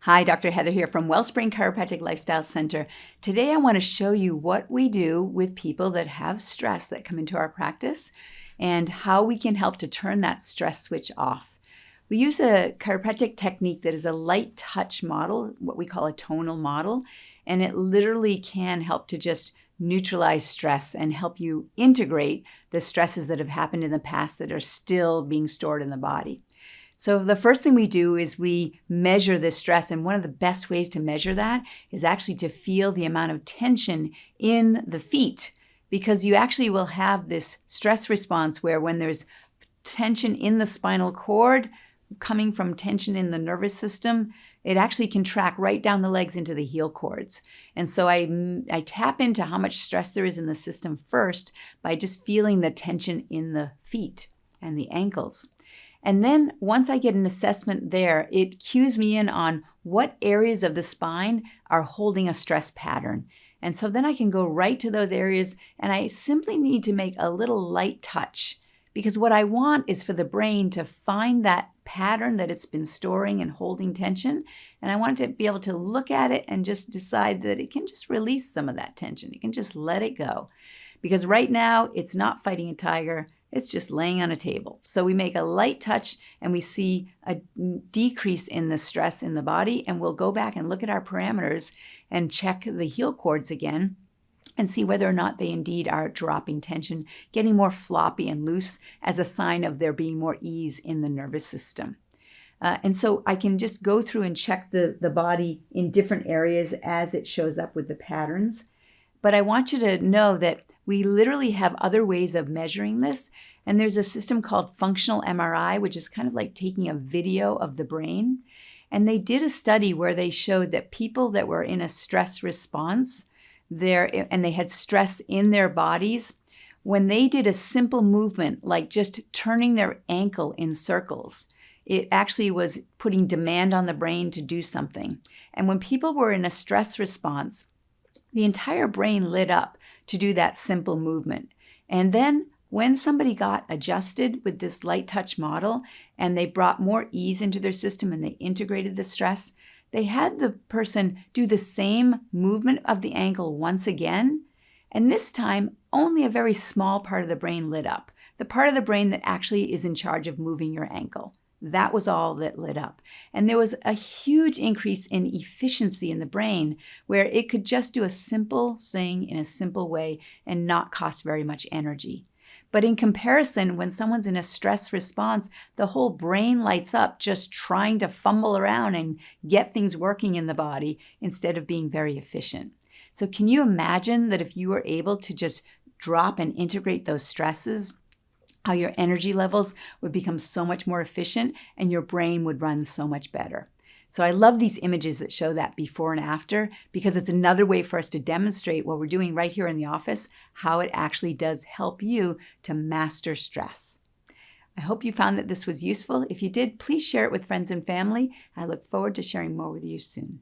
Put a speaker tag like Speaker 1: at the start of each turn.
Speaker 1: Hi, Dr. Heather here from Wellspring Chiropractic Lifestyle Center. Today I want to show you what we do with people that have stress that come into our practice and how we can help to turn that stress switch off. We use a chiropractic technique that is a light touch model, what we call a tonal model, and it literally can help to just neutralize stress and help you integrate the stresses that have happened in the past that are still being stored in the body. So the first thing we do is we measure the stress, and one of the best ways to measure that is actually to feel the amount of tension in the feet, because you actually will have this stress response where when there's tension in the spinal cord coming from tension in the nervous system, it actually can track right down the legs into the heel cords. And so I tap into how much stress there is in the system first by just feeling the tension in the feet and the ankles. And then once I get an assessment there, it cues me in on what areas of the spine are holding a stress pattern. And so then I can go right to those areas, and I simply need to make a little light touch, because what I want is for the brain to find that pattern that it's been storing and holding tension. And I want it to be able to look at it and just decide that it can just release some of that tension. It can just let it go. Because right now it's not fighting a tiger. It's just laying on a table. So we make a light touch and we see a decrease in the stress in the body, and we'll go back and look at our parameters and check the heel cords again and see whether or not they indeed are dropping tension, getting more floppy and loose as a sign of there being more ease in the nervous system. And so I can just go through and check the body in different areas as it shows up with the patterns. But I want you to know that we literally have other ways of measuring this. And there's a system called functional MRI, which is kind of like taking a video of the brain. And they did a study where they showed that people that were in a stress response and they had stress in their bodies, when they did a simple movement, like just turning their ankle in circles, it actually was putting demand on the brain to do something. And when people were in a stress response, the entire brain lit up to do that simple movement. And then when somebody got adjusted with this light touch model and they brought more ease into their system and they integrated the stress, they had the person do the same movement of the ankle once again. And this time, only a very small part of the brain lit up. The part of the brain that actually is in charge of moving your ankle. That was all that lit up. And there was a huge increase in efficiency in the brain where it could just do a simple thing in a simple way and not cost very much energy. But in comparison, when someone's in a stress response, the whole brain lights up just trying to fumble around and get things working in the body instead of being very efficient. So can you imagine that if you were able to just drop and integrate those stresses, how your energy levels would become so much more efficient and your brain would run so much better. So I love these images that show that before and after, because it's another way for us to demonstrate what we're doing right here in the office, how it actually does help you to master stress. I hope you found that this was useful. If you did, please share it with friends and family. I look forward to sharing more with you soon.